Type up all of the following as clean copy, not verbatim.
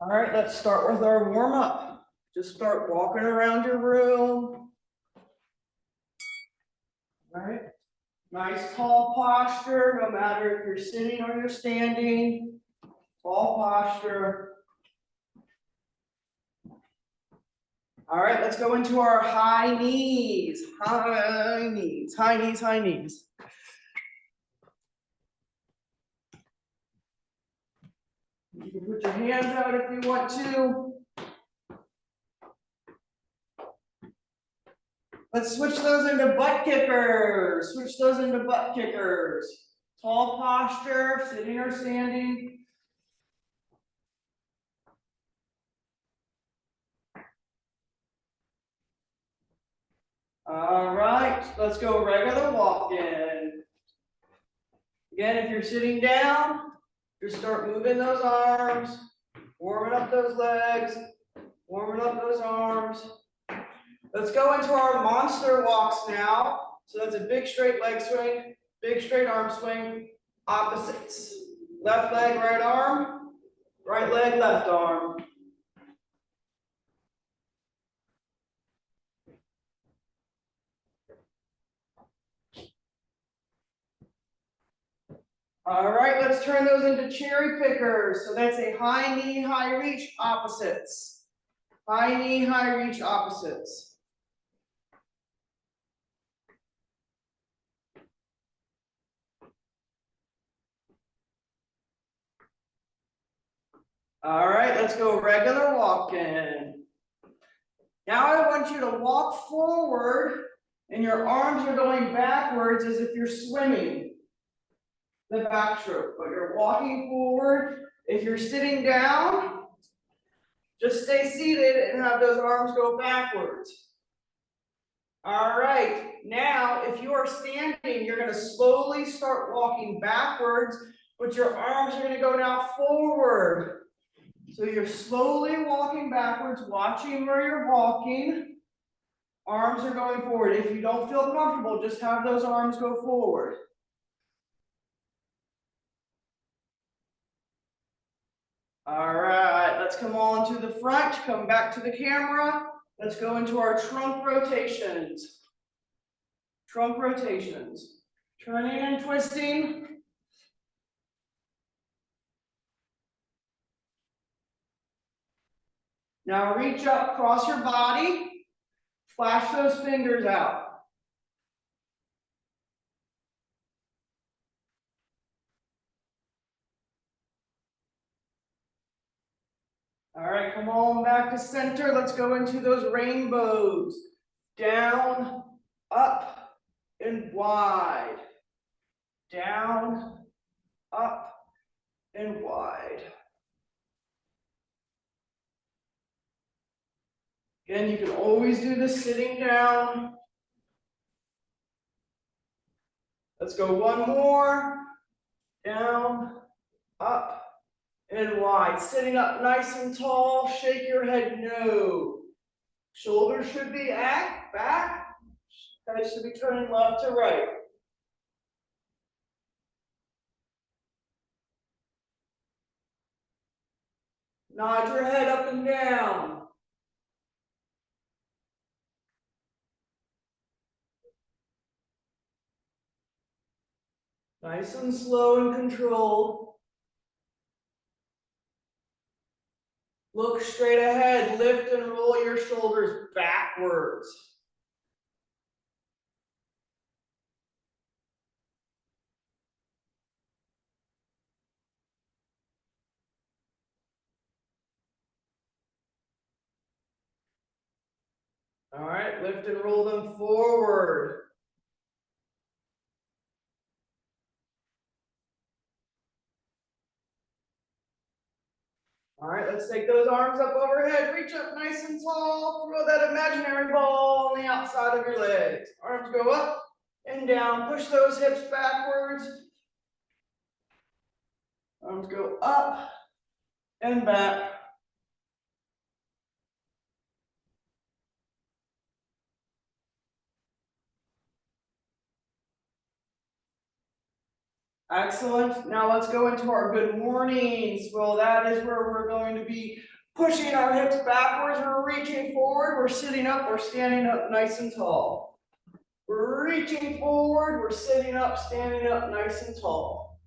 All right, let's start with our warm up. Just start walking around your room. All right, nice tall posture, no matter if you're sitting or you're standing. Tall posture. All right, let's go into our high knees. High knees, high knees, high knees. You can put your hands out if you want to. Let's switch those into butt kickers. Switch those into butt kickers. Tall posture, sitting or standing. All right, let's go regular walking. Again, if you're sitting down, just start moving those arms, warming up those legs, warming up those arms. Let's go into our monster walks now. So that's a big straight leg swing, big straight arm swing, opposites. Left leg, right arm, right leg, left arm. All right, let's turn those into cherry pickers. So that's a high knee, high reach, opposites. High knee, high reach, opposites. All right, let's go regular walking. Now I want you to walk forward and your arms are going backwards as if you're swimming the backstroke, but you're walking forward. If you're sitting down, just stay seated and have those arms go backwards. All right, now if you are standing, you're going to slowly start walking backwards, but your arms are going to go now forward. So you're slowly walking backwards, watching where you're walking. Arms are going forward. If you don't feel comfortable, just have those arms go forward. All right, let's come on to the front, come back to the camera. Let's go into our trunk rotations. Trunk rotations. Turning and twisting. Now reach up, cross your body, flash those fingers out. All right, come on back to center. Let's go into those rainbows. Down, up, and wide. Down, up, and wide. Again, you can always do this sitting down. Let's go one more. Down, up, and wide. Sitting up nice and tall. Shake your head no. Shoulders should be back. Head should be turning left to right. Nod your head up and down. Nice and slow and controlled. Look straight ahead. Lift and roll your shoulders backwards. All right, lift and roll them forward. All right, let's take those arms up overhead. Reach up nice and tall. Throw that imaginary ball on the outside of your legs. Arms go up and down. Push those hips backwards. Arms go up and back. Excellent. Now let's go into our good mornings. Well, that is where we're going to be pushing our hips backwards. We're reaching forward. We're sitting up. We're standing up nice and tall. We're reaching forward. We're sitting up, standing up nice and tall.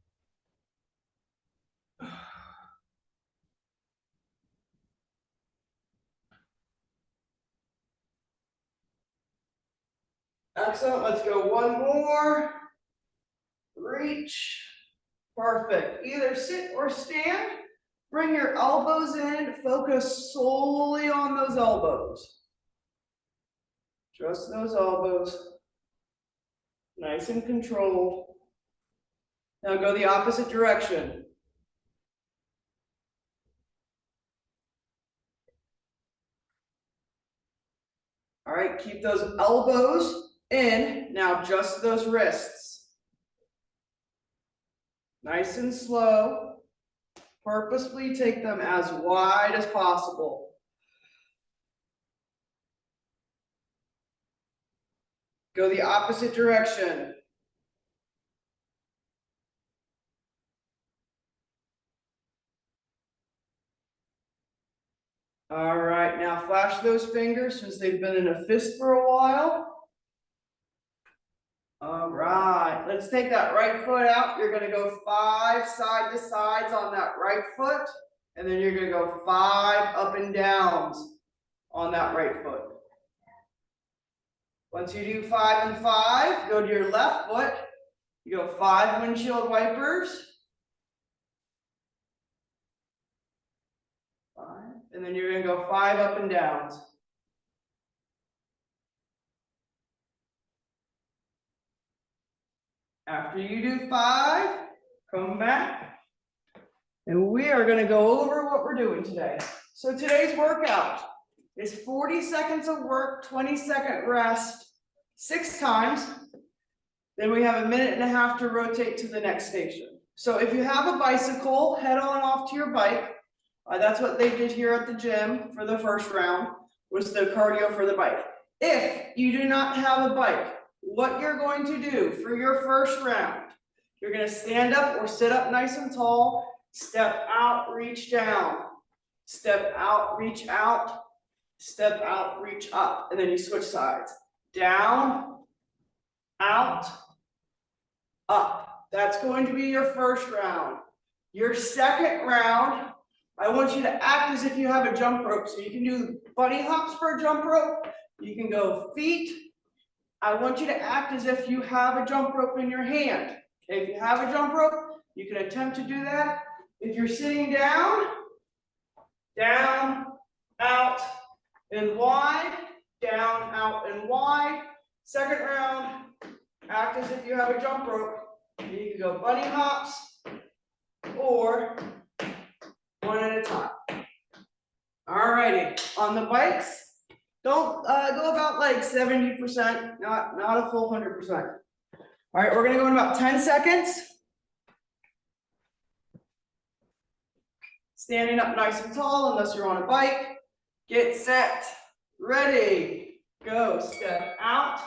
Excellent. Let's go one more. Reach. Perfect. Either sit or stand. Bring your elbows in. Focus solely on those elbows. Just those elbows. Nice and controlled. Now go the opposite direction. All right, keep those elbows in. Now just those wrists. Nice and slow. Purposefully take them as wide as possible. Go the opposite direction. All right, now flash those fingers since they've been in a fist for a while. All right, let's take that right foot out. You're gonna go 5 side to sides on that right foot, and then you're gonna go 5 up and downs on that right foot. Once you do 5 and 5, go to your left foot. You go 5 windshield wipers. 5, and then you're gonna go 5 up and downs. After you do 5, come back. And we are gonna go over what we're doing today. So today's workout is 40 seconds of work, 20-second rest, 6 times. Then we have a minute and a half to rotate to the next station. So if you have a bicycle, head on off to your bike. That's what they did here at the gym for the first round, was the cardio for the bike. If you do not have a bike, what you're going to do for your first round, you're going to stand up or sit up nice and tall, step out, reach down, step out, reach out, step out, reach up, and then you switch sides. Down, out, up. That's going to be your first round. Your second round, I want you to act as if you have a jump rope. So you can do bunny hops for a jump rope. You can go feet. I want you to act as if you have a jump rope in your hand. Okay, if you have a jump rope, you can attempt to do that. If you're sitting down, down, out, and wide, down, out, and wide. Second round, act as if you have a jump rope. You can go bunny hops or one at a time. All righty, on the bikes, don't go about like 70%, not a full 100%. All right, we're gonna go in about 10 seconds. Standing up nice and tall, unless you're on a bike. Get set, ready, go. Step out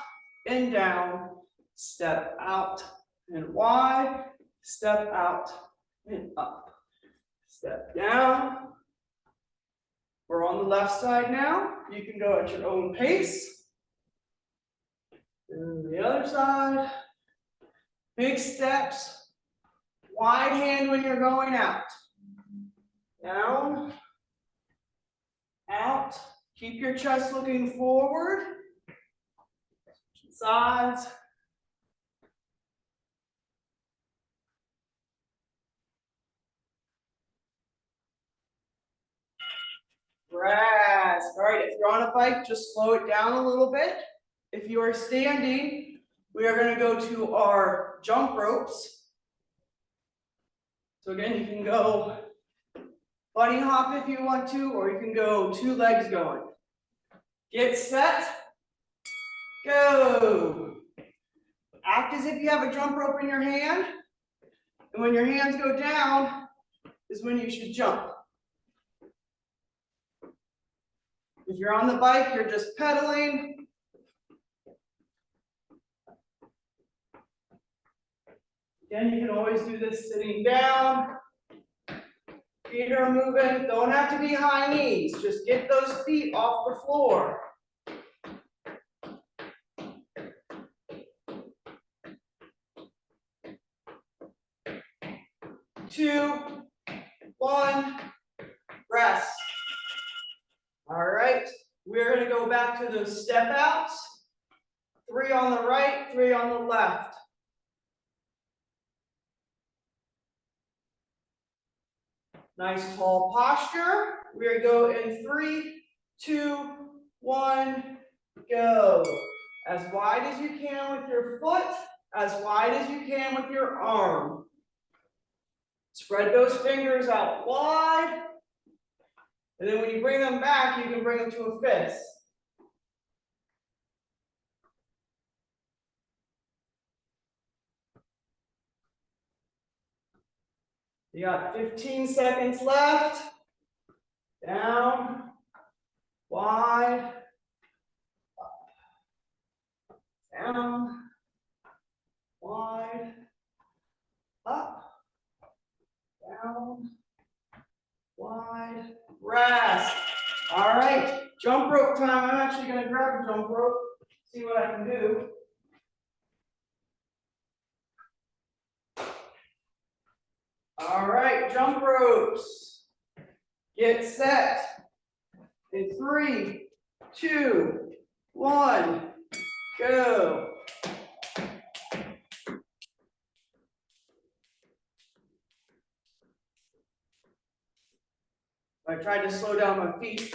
and down, step out and wide, step out and up, step down. We're on the left side now. You can go at your own pace. And the other side. Big steps. Wide hand when you're going out. Down. Out. Keep your chest looking forward. Sides. Rest. All right, if you're on a bike, just slow it down a little bit. If you are standing, we are going to go to our jump ropes. So again, you can go bunny hop if you want to, or you can go 2 legs going. Get set, go. Act as if you have a jump rope in your hand. And when your hands go down is when you should jump. If you're on the bike, you're just pedaling. Again, you can always do this sitting down. Feet are moving, don't have to be high knees, just get those feet off the floor. 2, 1, rest. All right, we're gonna go back to those step outs. 3 on the right, 3 on the left. Nice tall posture. We're gonna go in 3, 2, 1, go. As wide as you can with your foot, as wide as you can with your arm. Spread those fingers out wide. And then when you bring them back, you can bring them to a fist. You got 15 seconds left. Down, wide, up, down, wide, up, down, wide, rest. All right, jump rope time. I'm actually going to grab a jump rope, see what I can do. All right, jump ropes. Get set. In 3, 2, 1, go. I tried to slow down my feet.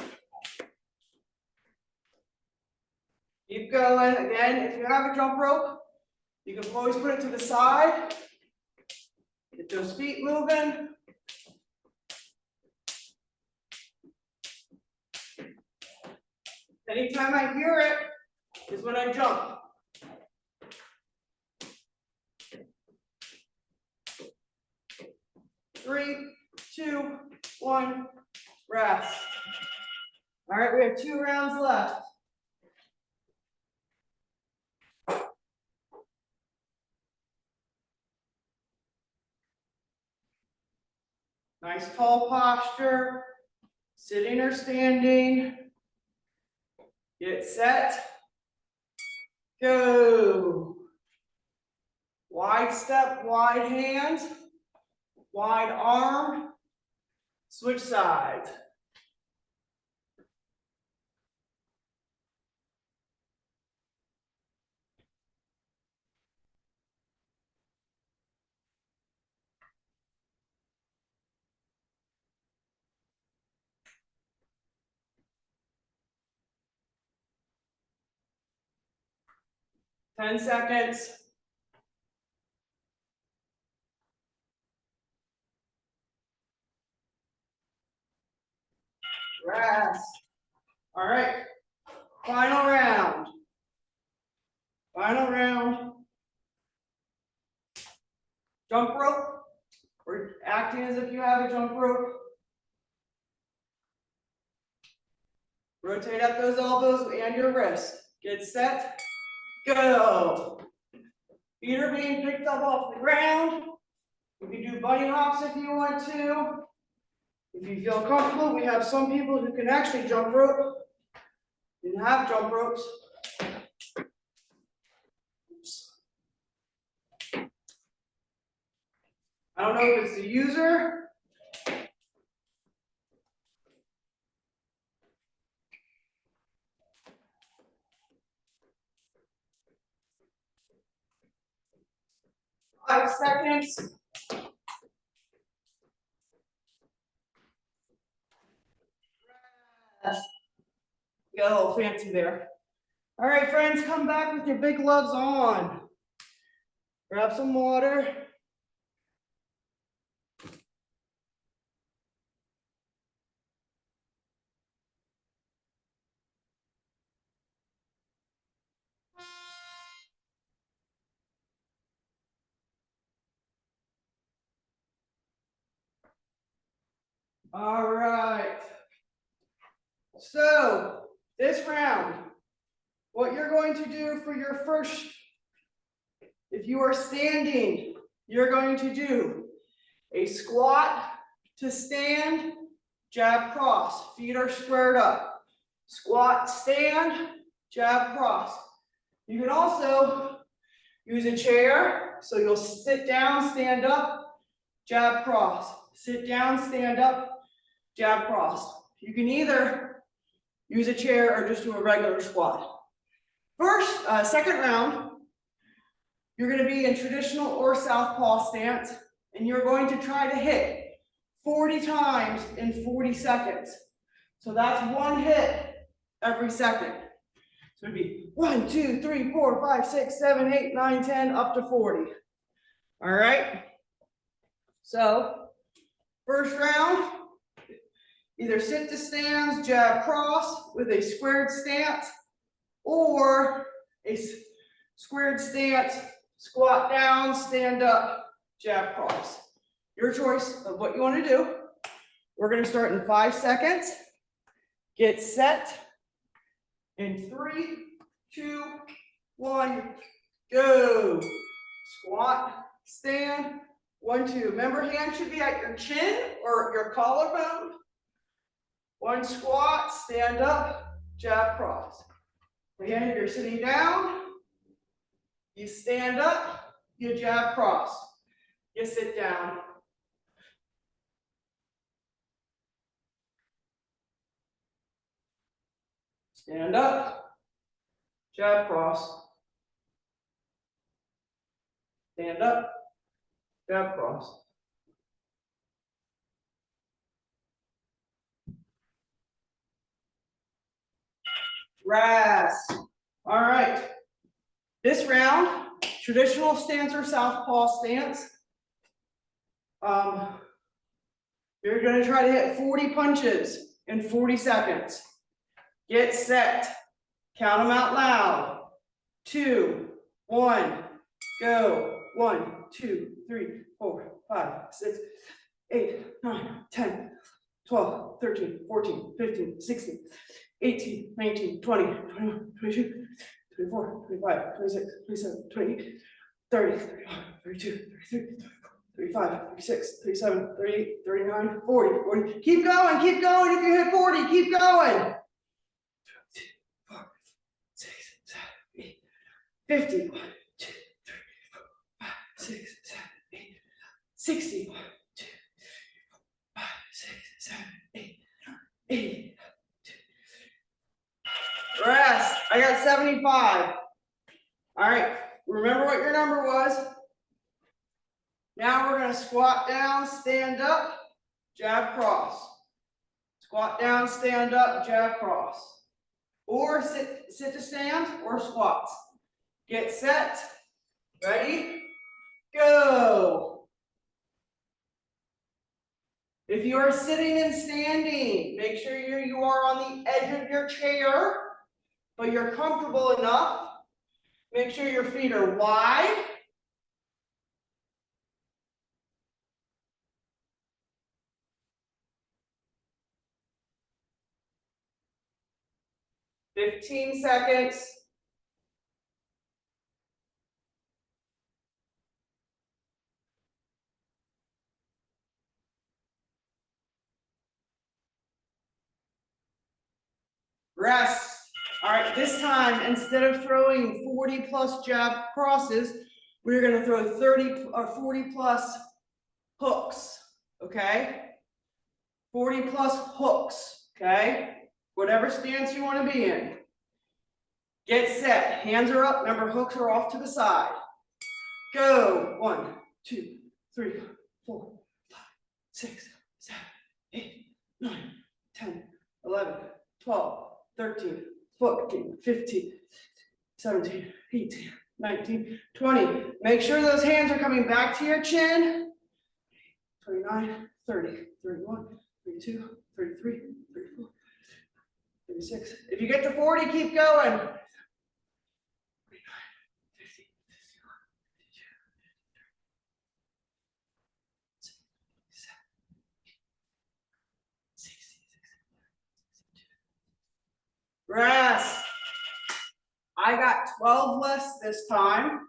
Keep going. Again, if you have a jump rope, you can always put it to the side. Get those feet moving. Anytime I hear it is when I jump. Three, 2, 1, rest. All right, we have 2 rounds left. Nice tall posture, sitting or standing. Get set, go. Wide step, wide hands, wide arm, switch sides. Ten seconds. Rest. All right, final round. Final round. Jump rope. We're acting as if you have a jump rope. Rotate up those elbows and your wrists. Get set, go. Feet are being picked up off the ground. You can do bunny hops if you want to. If you feel comfortable, we have some people who can actually jump rope. Didn't have jump ropes. Oops. I don't know if it's the user. Five seconds. Got a little fancy there. All right, friends, come back with your big gloves on. Grab some water. All right. So this round, what you're going to do for your first, if you are standing, you're going to do a squat to stand, jab, cross. Feet are squared up. Squat, stand, jab, cross. You can also use a chair, so you'll sit down, stand up, jab, cross. Sit down, stand up, jab, cross. You can either use a chair or just do a regular squat. Second round, you're going to be in traditional or southpaw stance, and you're going to try to hit 40 times in 40 seconds. So that's one hit every second. So it'd be 1, 2, 3, 4, 5, 6, 7, 8, 9, 10, up to 40. All right. So first round, either sit to stands, jab, cross with a squared stance, or a squared stance, squat down, stand up, jab, cross. Your choice of what you want to do. We're going to start in 5 seconds. Get set. In 3, 2, 1, go. Squat, stand, 1, 2. Remember, hand should be at your chin or your collarbone. 1 squat, stand up, jab, cross. Again, if you're sitting down, you stand up, you jab, cross. You sit down. Stand up, jab, cross. Stand up, jab, cross. Rest. All right. This round, traditional stance or southpaw stance. You're going to try to hit 40 punches in 40 seconds. Get set. Count them out loud. 2, 1, go. 1, 2, 3, 4, 5, 6, 8, 9, 10, 12, 13, 14, 15, 16, 18, 19, 20, 21, 22, 24, 25, 26, 27, 28, 30, 31, 32, 33, 35, 36, 37, 38, 39, 40, 40. Keep going if you hit 40, keep going. 2, 4, 6, 7, 8, 50, 1, 2, 3, 4, 5, 6, 7, 8, 60, 1, 2, 5, 6, 7, 8, 80. Rest. I got 75. All right. Remember what your number was. Now we're going to squat down, stand up, jab, cross. Squat down, stand up, jab, cross. Or sit to stand or squats. Get set. Ready? Go. If you are sitting and standing, make sure you are on the edge of your chair, but you're comfortable enough. Make sure your feet are wide. $15 seconds. Rest. All right, this time, instead of throwing 40 plus jab crosses, we're going to throw 30 or 40 plus hooks, okay? 40 plus hooks, okay? Whatever stance you want to be in. Get set. Hands are up. Remember, hooks are off to the side. Go. 1, 2, 3, 4, 5, 6, 7, 8, 9, 10, 11, 12, 13, 14, 15, 17, 18, 19, 20. Make sure those hands are coming back to your chin. 29, 30, 31, 32, 33, 34, 36. If you get to 40, keep going. 49, 50, 51, 52, 60, 62. Rest. I got 12 less this time.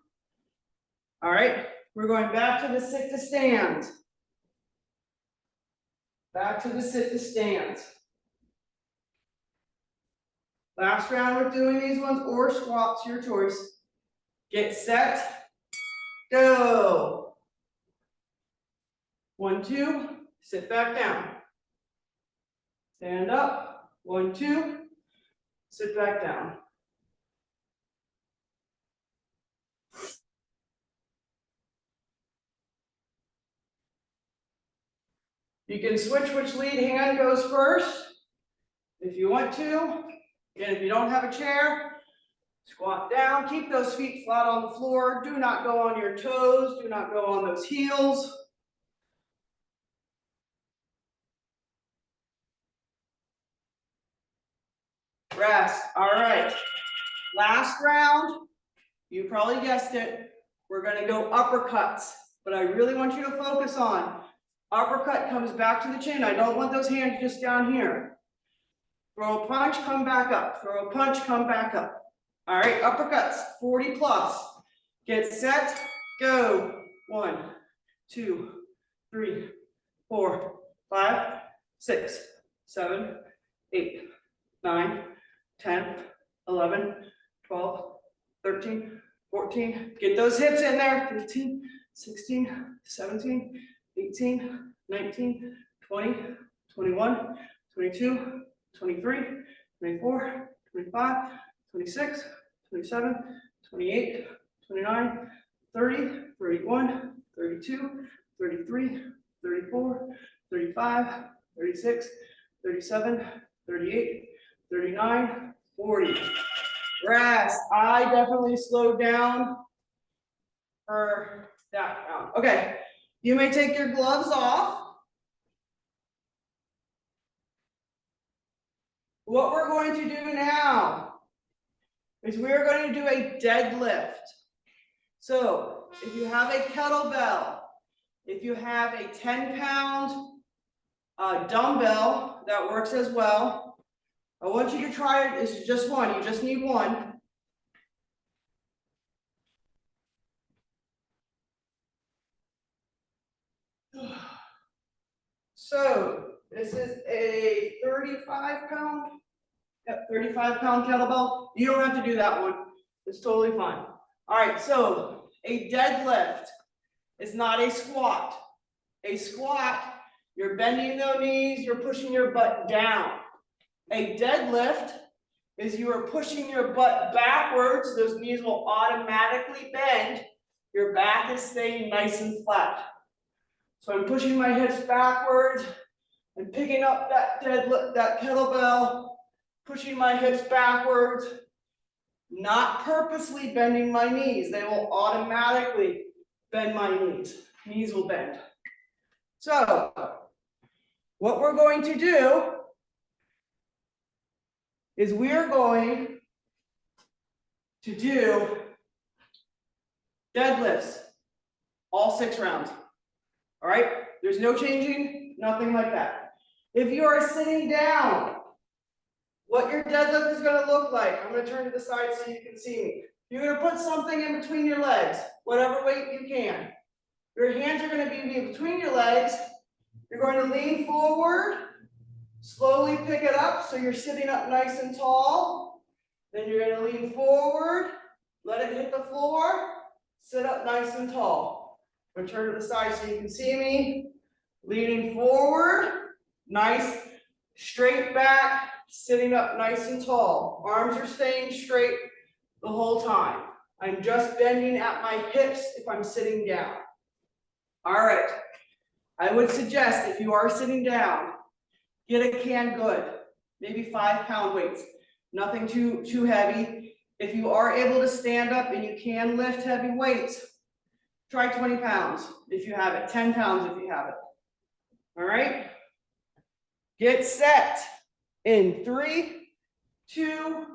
All right. We're going back to the sit to stand. Back to the sit to stand. Last round with doing these ones or squats, your choice. Get set, go. 1, 2, sit back down. Stand up, 1, 2, sit back down. You can switch which lead hand goes first if you want to. And if you don't have a chair, squat down, keep those feet flat on the floor. Do not go on your toes, do not go on those heels. Rest, all right. Last round, you probably guessed it, we're gonna go uppercuts, but I really want you to focus on uppercut comes back to the chin. I don't want those hands just down here. Throw a punch, come back up. Throw a punch, come back up. All right, uppercuts, 40 plus. Get set, go. 1, 2, 3, 4, 5, 6, 7, 8, 9, 10, 11, 12, 13, 14. Get those hips in there. 15, 16, 17, 18, 19, 20, 21, 22, 23, 24, 25, 26, 27, 28, 29, 30, 31, 32, 33, 34, 35, 36, 37, 38, 39, 40. Rest. I definitely slowed down for that round. Okay, you may take your gloves off. What we're going to do now is we're going to do a deadlift. So if you have a kettlebell, if you have a 10-pound dumbbell, that works as well. I want you to try it. It's just one. You just need one. So this is a 35-pound. Yep, 35-pound kettlebell. You don't have to do that one. It's totally fine. All right, so a deadlift is not a squat. A squat, you're bending the knees, you're pushing your butt down. A deadlift is you are pushing your butt backwards. Those knees will automatically bend. Your back is staying nice and flat. So I'm pushing my hips backwards and picking up that deadlift, that kettlebell, pushing my hips backwards, not purposely bending my knees. They will automatically bend my knees. Knees will bend. So what we're going to do is we're going to do deadlifts, all 6 rounds. All right, there's no changing, nothing like that. If you are sitting down, what your deadlift is going to look like, I'm going to turn to the side so you can see me. You're going to put something in between your legs, whatever weight you can. Your hands are going to be between your legs. You're going to lean forward, slowly pick it up so you're sitting up nice and tall. Then you're going to lean forward, let it hit the floor, sit up nice and tall. I'm going to turn to the side so you can see me. Leaning forward, nice, straight back, sitting up nice and tall. Arms are staying straight the whole time. I'm just bending at my hips if I'm sitting down. All right. I would suggest if you are sitting down, get a can good, maybe 5-pound weights, nothing too heavy. If you are able to stand up and you can lift heavy weights, try 20 pounds if you have it, 10 pounds if you have it. All right. Get set in 3, 2,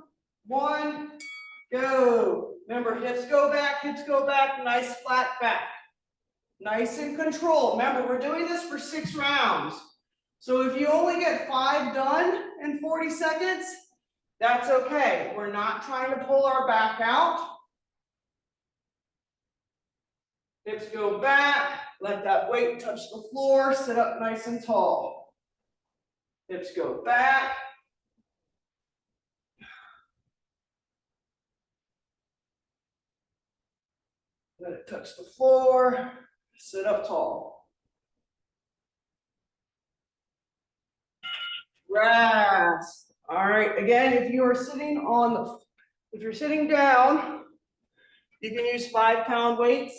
1, go. Remember, hips go back, nice flat back. Nice and controlled. Remember, we're doing this for 6 rounds. So if you only get 5 done in 40 seconds, that's okay. We're not trying to pull our back out. Hips go back, let that weight touch the floor, sit up nice and tall. Hips go back. Let it touch the floor, sit up tall. Rest. All right, again, if you are sitting on, if you're sitting down, you can use 5-pound weights.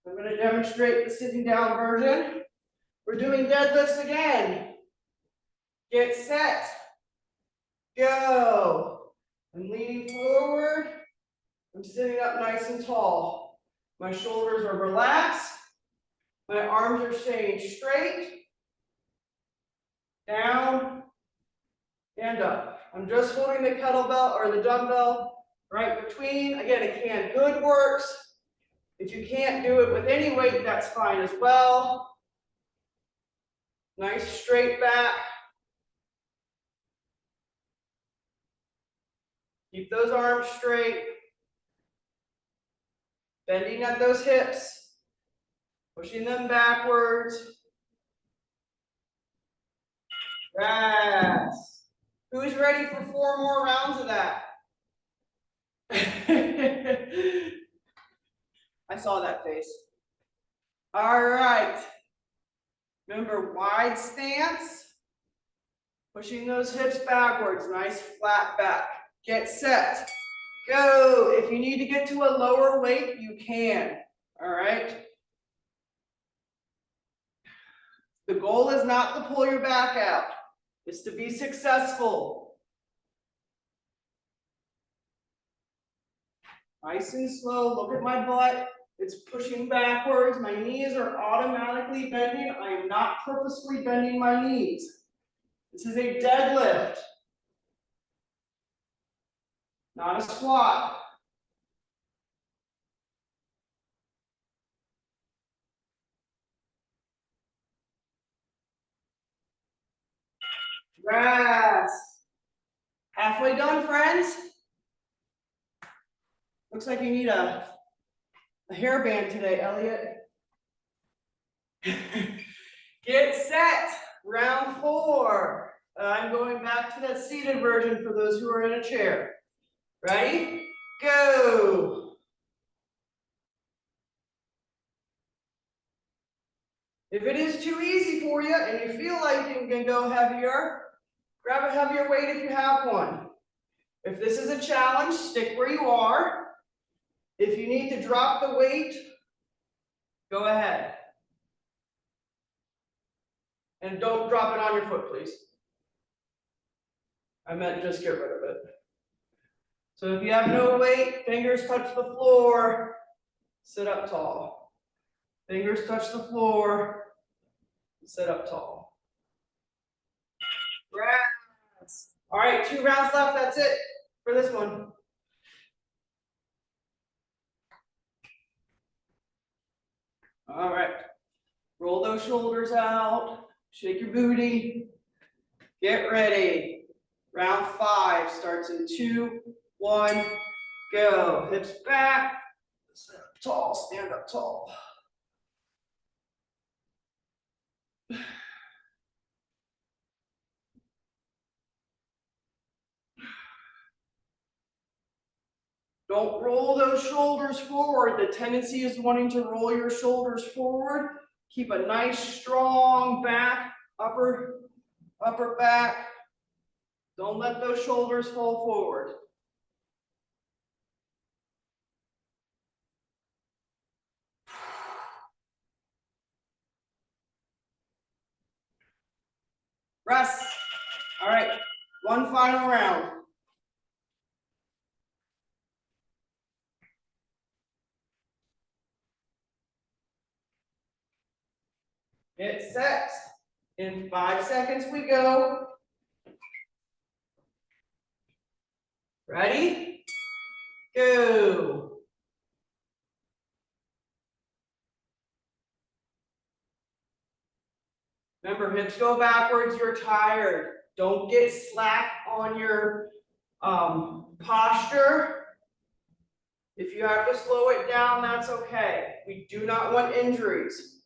I'm going to demonstrate the sitting down version. We're doing deadlifts again. Get set. Go. I'm leaning forward. I'm sitting up nice and tall. My shoulders are relaxed. My arms are staying straight. Down and up. I'm just holding the kettlebell or the dumbbell right between. Again, it can good works. If you can't do it with any weight, that's fine as well. Nice straight back. Keep those arms straight. Bending at those hips. Pushing them backwards. Rest. Who's ready for 4 more rounds of that? I saw that face. All right. Remember, wide stance. Pushing those hips backwards. Nice flat back. Get set. Go. If you need to get to a lower weight, you can. All right. The goal is not to pull your back out. It's to be successful. Nice and slow. Look at my butt. It's pushing backwards. My knees are automatically bending. I am not purposefully bending my knees. This is a deadlift, not a squat. Rest. Halfway done, friends. Looks like you need a hairband today, Elliot. Get set. Round 4. I'm going back to that seated version for those who are in a chair. Ready? Go. If it is too easy for you and you feel like you can go heavier, grab a heavier weight if you have one. If this is a challenge, stick where you are. If you need to drop the weight, go ahead. And don't drop it on your foot, please. I meant just get rid of it. So if you have no weight, fingers touch the floor, sit up tall. Fingers touch the floor, sit up tall. Rest. All right, 2 rounds left, that's it for this one. All right, roll those shoulders out, shake your booty, get ready. Round 5 starts in 2, 1, go. Hips back, sit up tall, stand up tall. Don't roll those shoulders forward. The tendency is wanting to roll your shoulders forward. Keep a nice strong back, upper back. Don't let those shoulders fall forward. Rest. All right, one final round. Get set. In 5 seconds we go. Ready? Go. Remember, hips go backwards, you're tired. Don't get slack on your posture. If you have to slow it down, that's okay. We do not want injuries.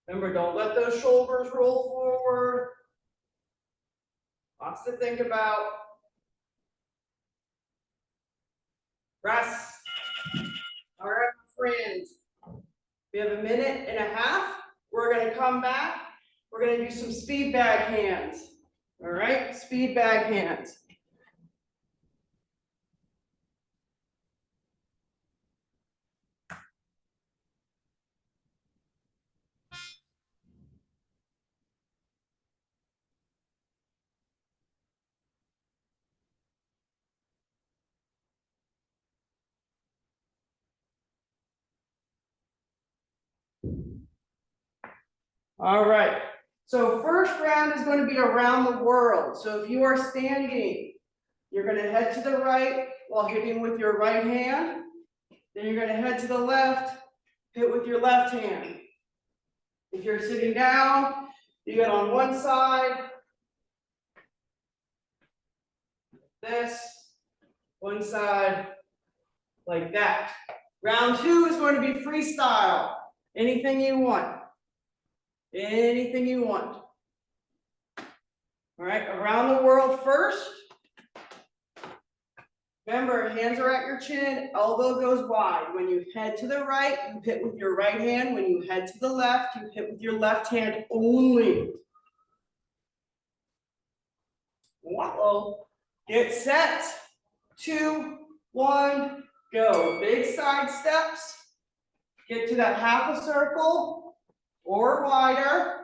Remember, don't let those shoulders roll forward. Lots to think about. Rest. All right, friends. We have a minute and a half. We're going to come back. We're going to do some speed bag hands. All right, speed bag hands. All right. So first round is going to be around the world. So if you are standing, you're going to head to the right while hitting with your right hand. Then you're going to head to the left, hit with your left hand. If you're sitting down, you get on one side, this, one side, like that. Round two is going to be freestyle. Anything you want. Anything you want. All right, around the world first. Remember, hands are at your chin, elbow goes wide. When you head to the right, you hit with your right hand. When you head to the left, you hit with your left hand only. Whoa. Get set. 2, 1, go. Big side steps. Get to that half a circle or wider.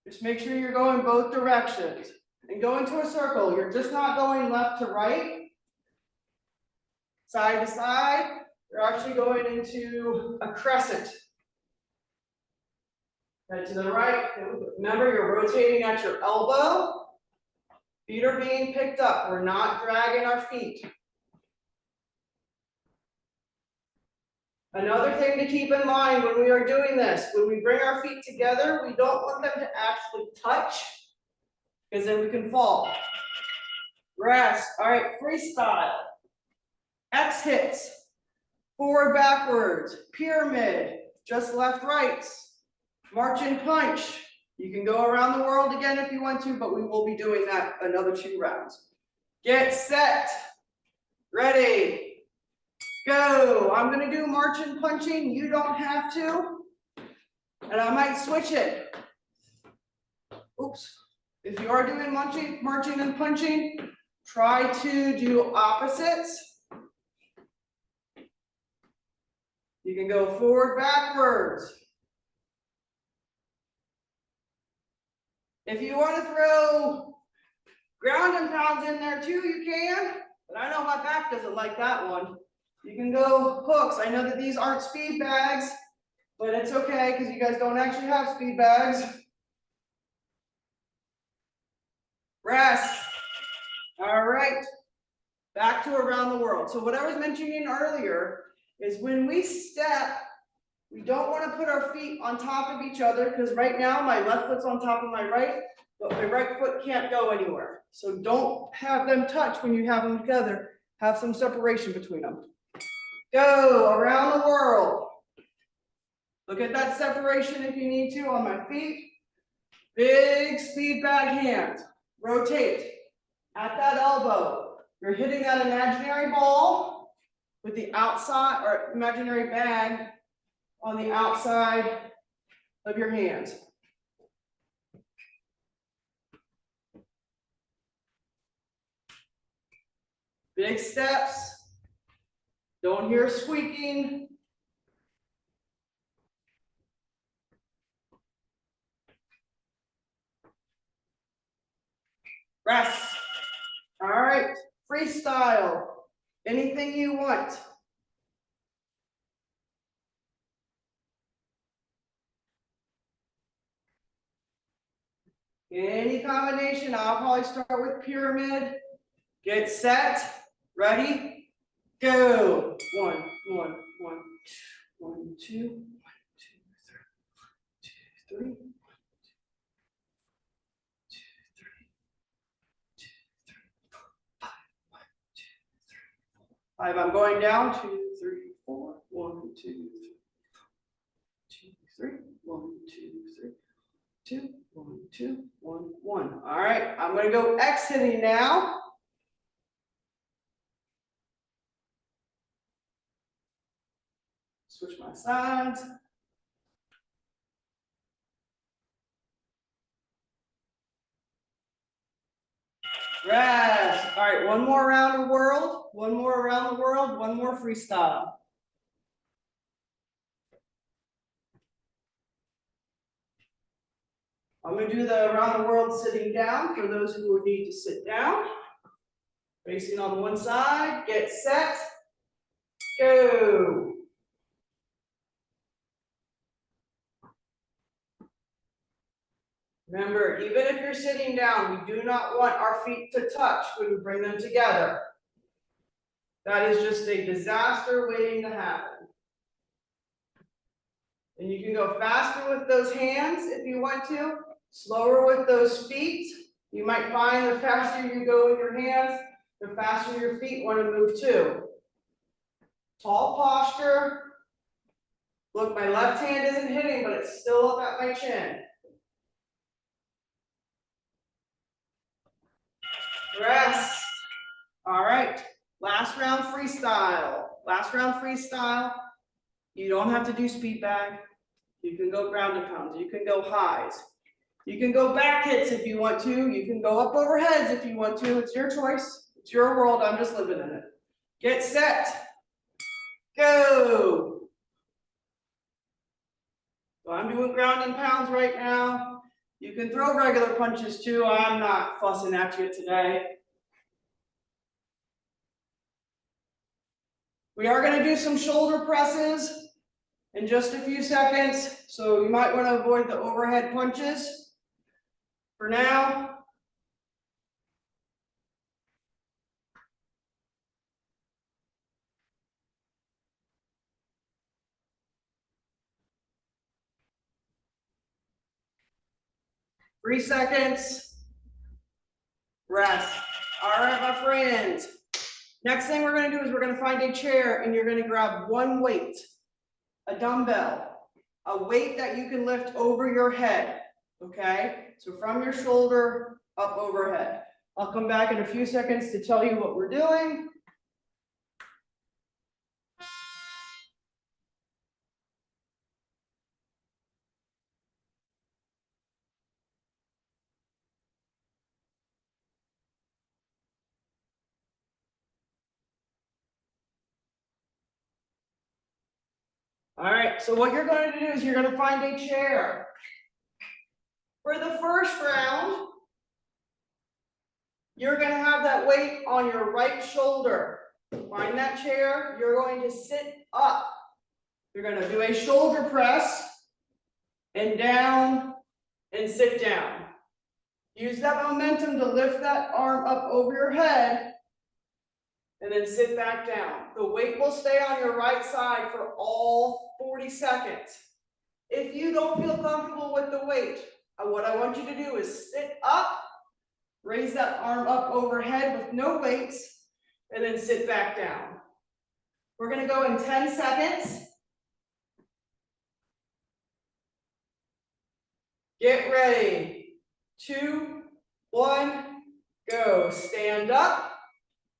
Just make sure you're going both directions. And go into a circle. You're just not going left to right. Side to side, you're actually going into a crescent. Head to the right. Remember, you're rotating at your elbow. Feet are being picked up. We're not dragging our feet. Another thing to keep in mind when we are doing this, when we bring our feet together, we don't want them to actually touch, because then we can fall. Rest. All right, freestyle. X hits. Forward, backwards, pyramid, just left, rights, march and punch. You can go around the world again if you want to, but we will be doing that another 2 rounds. Get set, ready, go. I'm gonna do march and punching, you don't have to, and I might switch it. Oops, if you are doing marching and punching, try to do opposites. You can go forward, backwards. If you want to throw ground and pounds in there too, you can. But I know my back doesn't like that one. You can go hooks. I know that these aren't speed bags, but it's okay because you guys don't actually have speed bags. Rest. All right. Back to around the world. So what I was mentioning earlier is when we step, we don't want to put our feet on top of each other because right now my left foot's on top of my right, but my right foot can't go anywhere. So don't have them touch when you have them together. Have some separation between them. Go around the world. Look at that separation if you need to on my feet. Big speed bag hands. Rotate at that elbow. You're hitting that imaginary ball with the outside or imaginary bag on the outside of your hands. Big steps. Don't hear squeaking. Rest. All right, freestyle. Anything you want. Any combination. I'll probably start with pyramid. Get set. Ready? Go. 1, 1, 1, 1, 2, 1, 2, 3, 1, 2, 3, 1, 5, I'm going down, 2, 3, 4, 1, 2, 3, 2, 3, 1, 2, 3, 2, 1, 2, 1, 1. All right, I'm going to go exiting now. Switch my sides. Rest. All right, one more around the world, one more around the world, one more freestyle. I'm going to do the around the world sitting down for those who would need to sit down. Facing on one side, get set, go. Remember, even if you're sitting down, we do not want our feet to touch when we bring them together. That is just a disaster waiting to happen. And you can go faster with those hands if you want to, slower with those feet. You might find the faster you go with your hands, the faster your feet want to move too. Tall posture. Look, my left hand isn't hitting, but it's still up at my chin. Rest. All right, last round freestyle. Last round freestyle. You don't have to do speed bag. You can go ground and pounds. You can go highs. You can go back hits if you want to. You can go up over heads if you want to. It's your choice. It's your world. I'm just living in it. Get set. Go. So I'm doing ground and pounds right now. You can throw regular punches too. I'm not fussing at you today. We are going to do some shoulder presses in just a few seconds, so you might want to avoid the overhead punches. For now, three seconds, rest. All right, my friends. Next thing we're going to do is we're going to find a chair and you're going to grab one weight, a dumbbell, a weight that you can lift over your head, okay? So from your shoulder up overhead. I'll come back in a few seconds to tell you what we're doing. All right, so what you're going to do is you're going to find a chair. For the first round, you're going to have that weight on your right shoulder. Find that chair, you're going to sit up. You're going to do a shoulder press and down and sit down. Use that momentum to lift that arm up over your head and then sit back down. The weight will stay on your right side for all 40 seconds. If you don't feel comfortable with the weight, what I want you to do is sit up, raise that arm up overhead with no weights, and then sit back down. We're going to go in 10 seconds. Get ready. 2, 1, go. Stand up,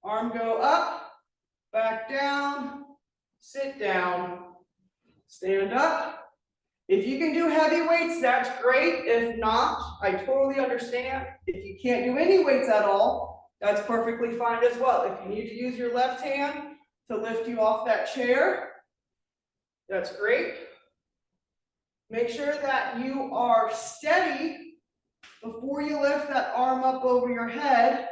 arm go up, back down, sit down, stand up. If you can do heavy weights, that's great. If not, I totally understand. If you can't do any weights at all, that's perfectly fine as well. If you need to use your left hand to lift you off that chair, that's great. Make sure that you are steady before you lift that arm up over your head.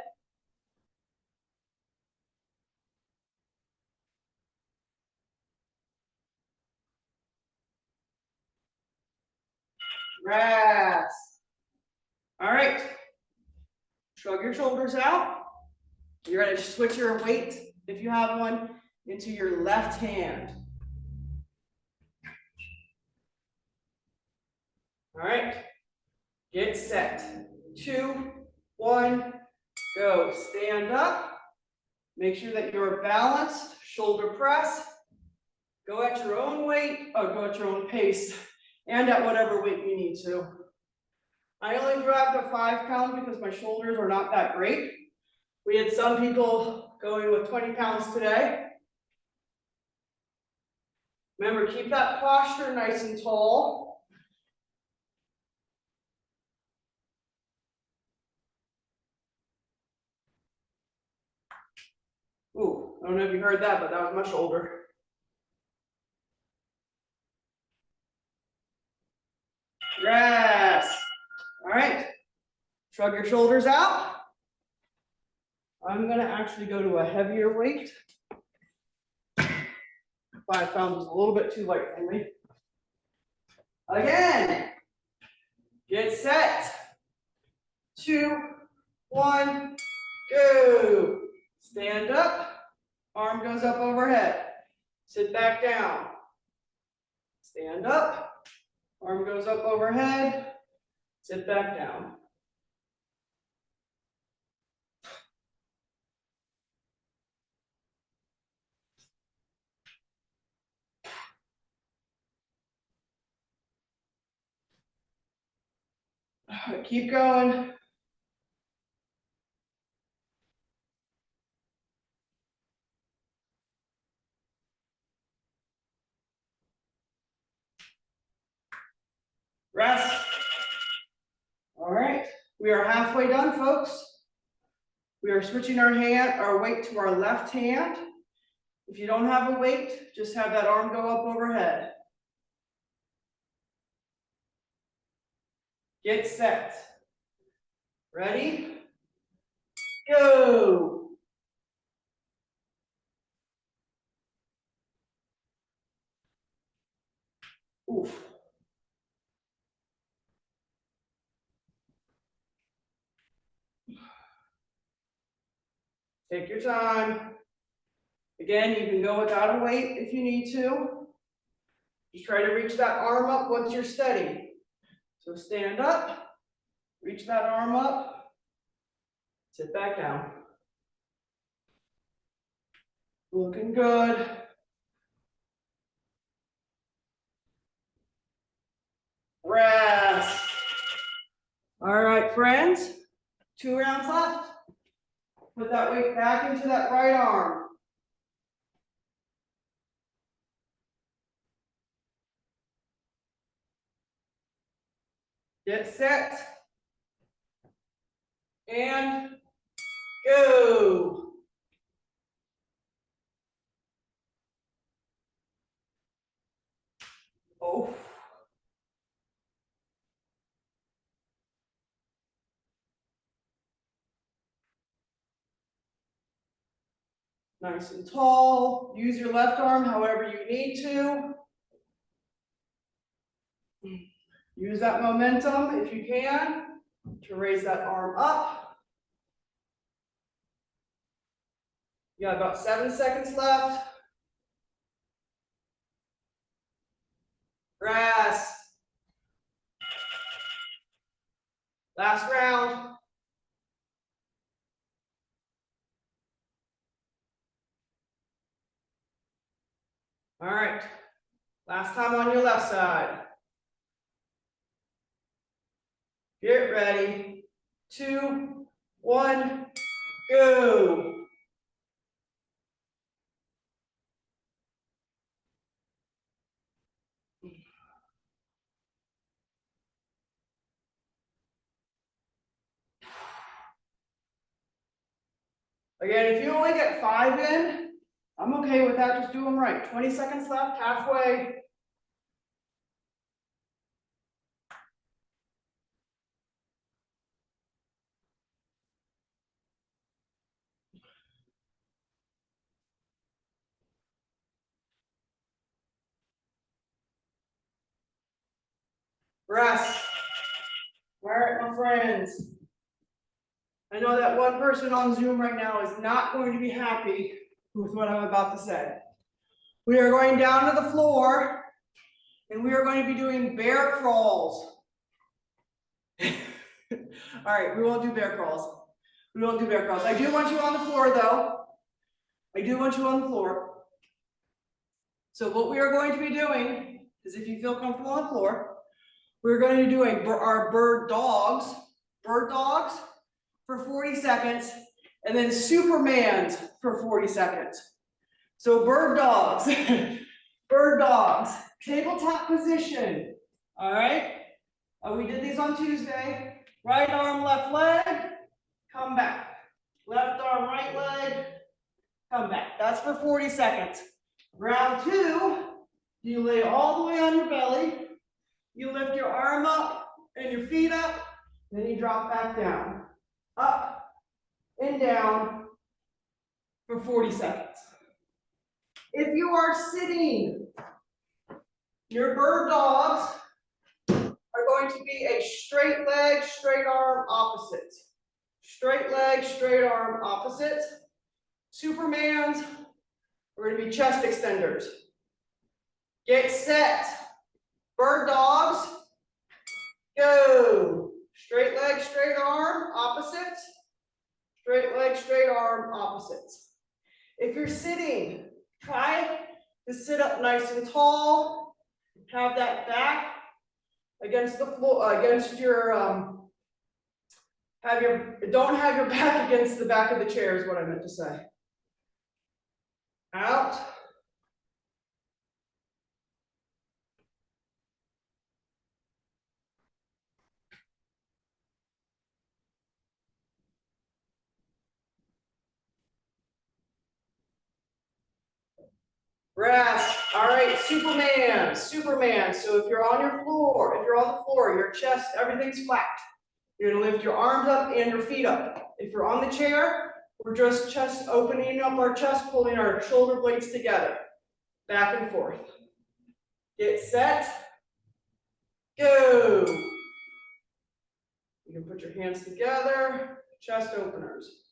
Rest. All right. Shrug your shoulders out. You're going to switch your weight, if you have one, into your left hand. All right. Get set. 2, 1, go. Stand up. Make sure that you're balanced, shoulder press. Go at your own weight, or go at your own pace, and at whatever weight you need to. I only grabbed a 5 pound because my shoulders are not that great. We had some people going with 20 pounds today. Remember, keep that posture nice and tall. Ooh, I don't know if you heard that, but that was my shoulder. Yes. All right. Shrug your shoulders out. I'm going to actually go to a heavier weight. 5 pounds is a little bit too light for me. Again. Get set. 2, 1, go. Stand up. Arm goes up overhead. Sit back down. Stand up. Arm goes up overhead. Sit back down. Keep going. Rest. All right, we are halfway done, folks. We are switching our weight to our left hand. If you don't have a weight, just have that arm go up overhead. Get set. Ready? Go. Oof. Take your time. Again, you can go without a weight if you need to. Just try to reach that arm up once you're steady. So stand up, reach that arm up, sit back down. Looking good. Rest. All right, friends, 2 rounds left. Put that weight back into that right arm. Get set. And go. Oh. Nice and tall. Use your left arm however you need to. Use that momentum if you can to raise that arm up. You got about 7 seconds left. Rest. Last round. All right. Last time on your left side. Get ready. 2, 1, go. Again, if you only get 5 in, I'm okay with that. Just do them right. 20 seconds left, halfway. Rest. All right, my friends. I know that one person on Zoom right now is not going to be happy with what I'm about to say. We are going down to the floor and we are going to be doing bear crawls. All right, we won't do bear crawls. We won't do bear crawls. I do want you on the floor though. I do want you on the floor. So what we are going to be doing is, if you feel comfortable on the floor, we're going to do our bird dogs for 40 seconds, and then Supermans for 40 seconds. So bird dogs, bird dogs, tabletop position. All right. We did these on Tuesday. Right arm, left leg, come back. Left arm, right leg, come back. That's for 40 seconds. Round two, you lay all the way on your belly. You lift your arm up and your feet up, then you drop back down. Up and down for 40 seconds. If you are sitting, your bird dogs are going to be a straight leg, straight arm opposite. Straight leg, straight arm opposite. Supermans, we're going to be chest extenders. Get set. Bird dogs, go. Straight leg, straight arm, opposite. Straight leg, straight arm, opposites. If you're sitting, try to sit up nice and tall. Have that back against the floor, against your, don't have your back against the back of the chair is what I meant to say. Out. Rest. All right, Superman, Superman. So if you're on your floor, if you're on the floor, your chest, everything's flat. You're gonna lift your arms up and your feet up. If you're on the chair, we're just chest opening up our chest, pulling our shoulder blades together. Back and forth. Get set. Go. You can put your hands together, chest openers.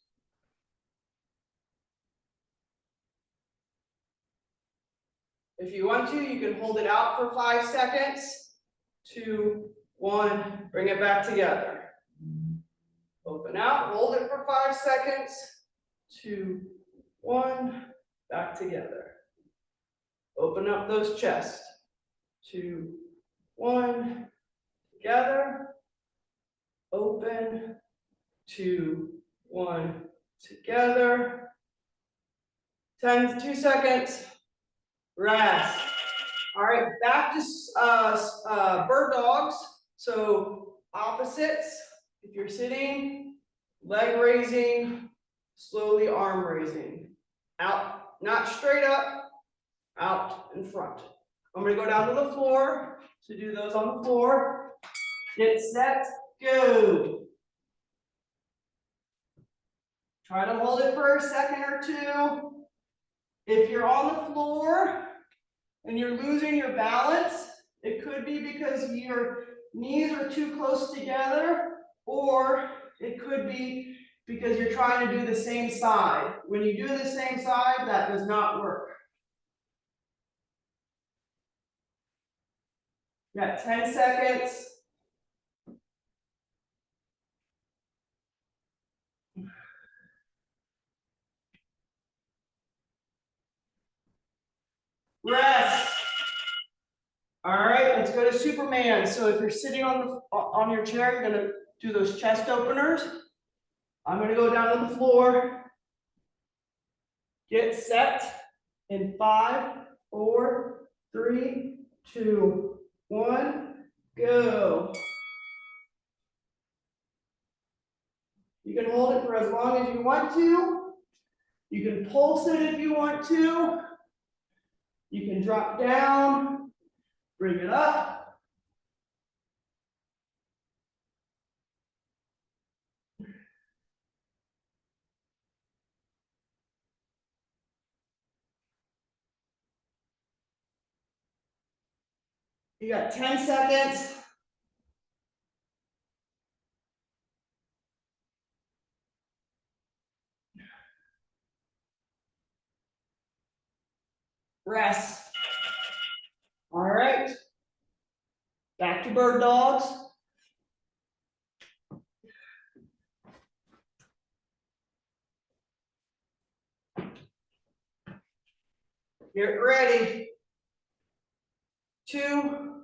If you want to, you can hold it out for 5 seconds. 2, 1, bring it back together. Open out, hold it for 5 seconds. 2, 1, back together. Open up those chests. 2, 1, together. Open. 2, 1, together. 2 seconds. Rest. All right, back to bird dogs. So opposites. If you're sitting, leg raising, slowly arm raising. Out, not straight up, out in front. I'm going to go down to the floor to do those on the floor. Get set, go. Try to hold it for a second or two. If you're on the floor and you're losing your balance, it could be because your knees are too close together, or it could be because you're trying to do the same side. When you do the same side, that does not work. You got 10 seconds. Rest. All right, let's go to Superman. So if you're sitting on your chair, you're gonna do those chest openers. I'm gonna go down to the floor. Get set in 5, 4, 3, 2, 1, go. You can hold it for as long as you want to. You can pulse it if you want to. You can drop down, bring it up. You got 10 seconds. Rest. All right. Back to bird dogs. Get ready. 2,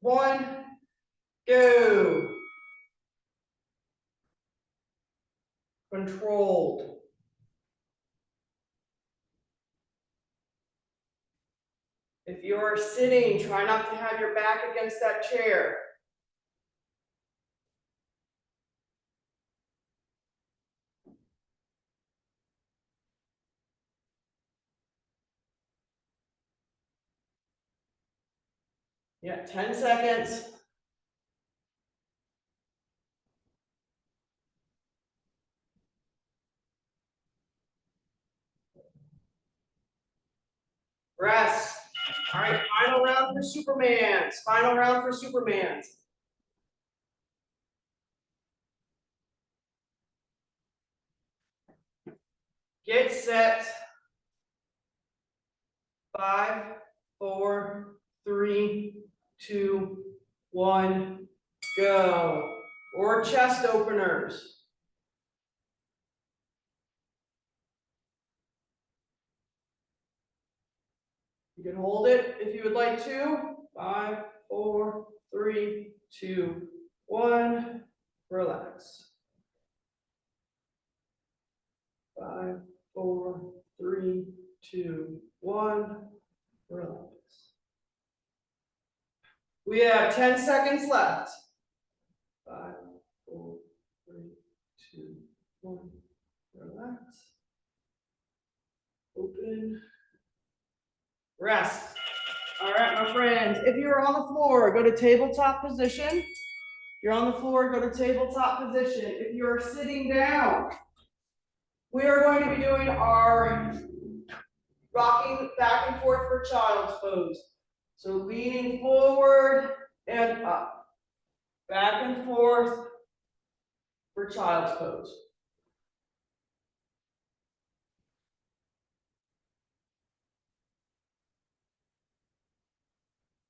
1, go. Controlled. If you are sitting, try not to have your back against that chair. Yeah, 10 seconds. Rest. All right, final round for Supermans. Final round for Supermans. Get set. 5, 4, 3, 2, 1, go. Or chest openers. You can hold it if you would like to. 5, 4, 3, 2, 1. Relax. 5, 4, 3, 2, 1. Relax. We have 10 seconds left. 5, 4, 3, 2, 1. Relax. Open. Rest. All right, my friends. If you're on the floor, go to tabletop position. If you're on the floor, go to tabletop position. If you're sitting down, we are going to be doing our rocking back and forth for child's pose. So leaning forward and up. Back and forth for child's pose.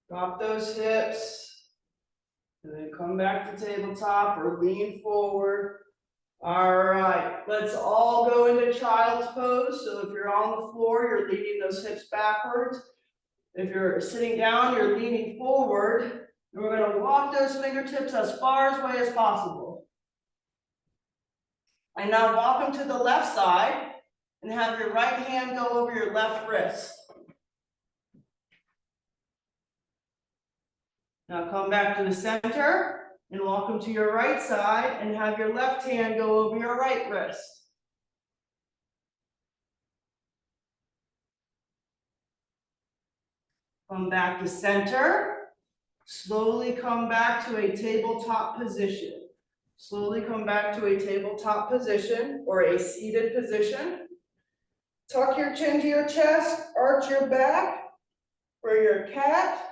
Drop those hips. And then come back to tabletop or lean forward. All right, let's all go into child's pose. So if you're on the floor, you're leaning those hips backwards. If you're sitting down, you're leaning forward. And we're going to walk those fingertips as far away as possible. And now walk them to the left side and have your right hand go over your left wrist. Now come back to the center and walk them to your right side and have your left hand go over your right wrist. Come back to center. Slowly come back to a tabletop position. Slowly come back to a tabletop position or a seated position. Tuck your chin to your chest, arch your back for your cat,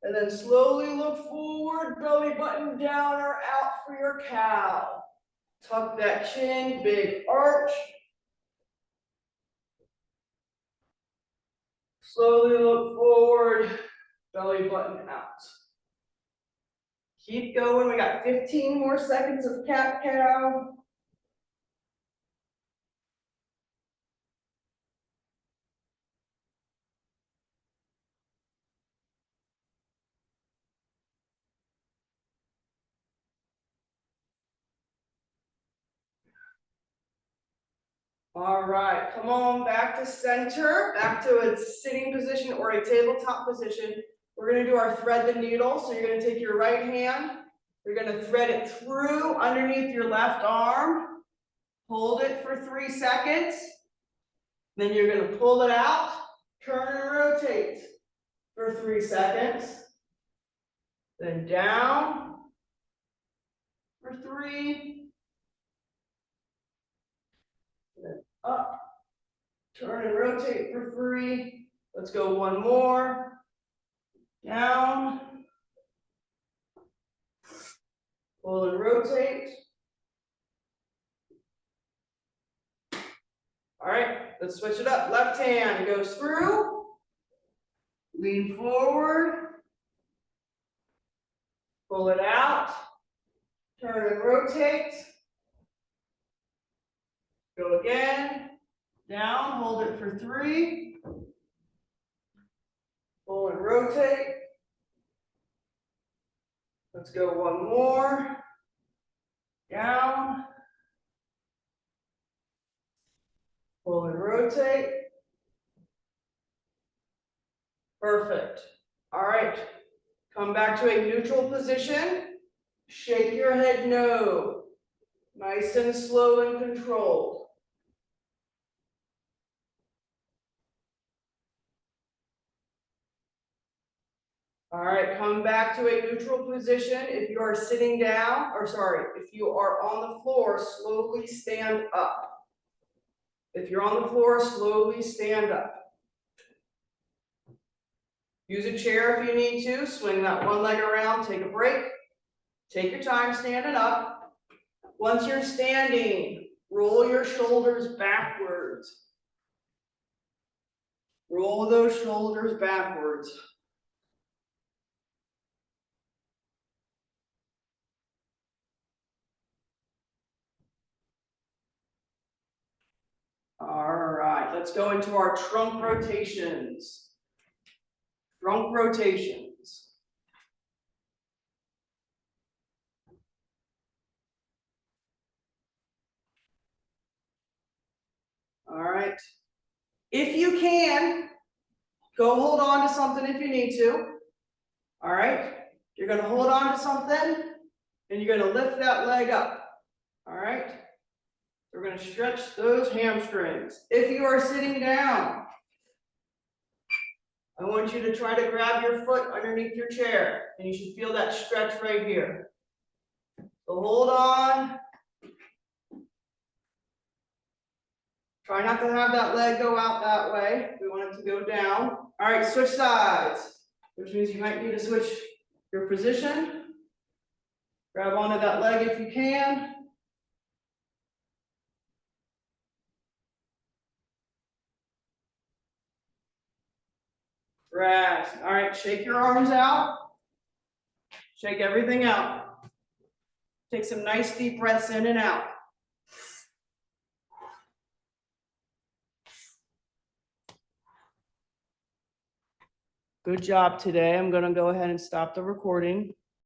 and then slowly look forward, belly button down or out for your cow. Tuck that chin, big arch. Slowly look forward, belly button out. Keep going, we got 15 more seconds of cat-cow. All right, come on back to center, back to a sitting position or a tabletop position. We're gonna do our thread the needle. So you're gonna take your right hand, you're gonna thread it through underneath your left arm, hold it for 3 seconds, then you're gonna pull it out, turn and rotate for 3 seconds, then down for 3, then up, turn and rotate for 3. Let's go one more. Down, pull and rotate. All right, let's switch it up. Left hand goes through, lean forward, pull it out, turn and rotate. Go again, down, hold it for 3, and rotate. Let's go one more. Down. Pull and rotate. Perfect. All right. Come back to a neutral position. Shake your head no. Nice and slow and controlled. All right, come back to a neutral position. If you are sitting down, or sorry, if you are on the floor, slowly stand up. If you're on the floor, slowly stand up. Use a chair if you need to. Swing that one leg around, take a break. Take your time standing up. Once you're standing, roll your shoulders backwards. Roll those shoulders backwards. All right, let's go into our trunk rotations. Trunk rotations. All right. If you can, go hold on to something if you need to. All right. You're going to hold on to something and you're going to lift that leg up. All right. We're going to stretch those hamstrings. If you are sitting down, I want you to try to grab your foot underneath your chair, and you should feel that stretch right here. So hold on. Try not to have that leg go out that way. We want it to go down. All right, switch sides, which means you might need to switch your position. Grab onto that leg if you can. Rest. All right, shake your arms out. Shake everything out. Take some nice deep breaths in and out. Good job today. I'm going to go ahead and stop the recording.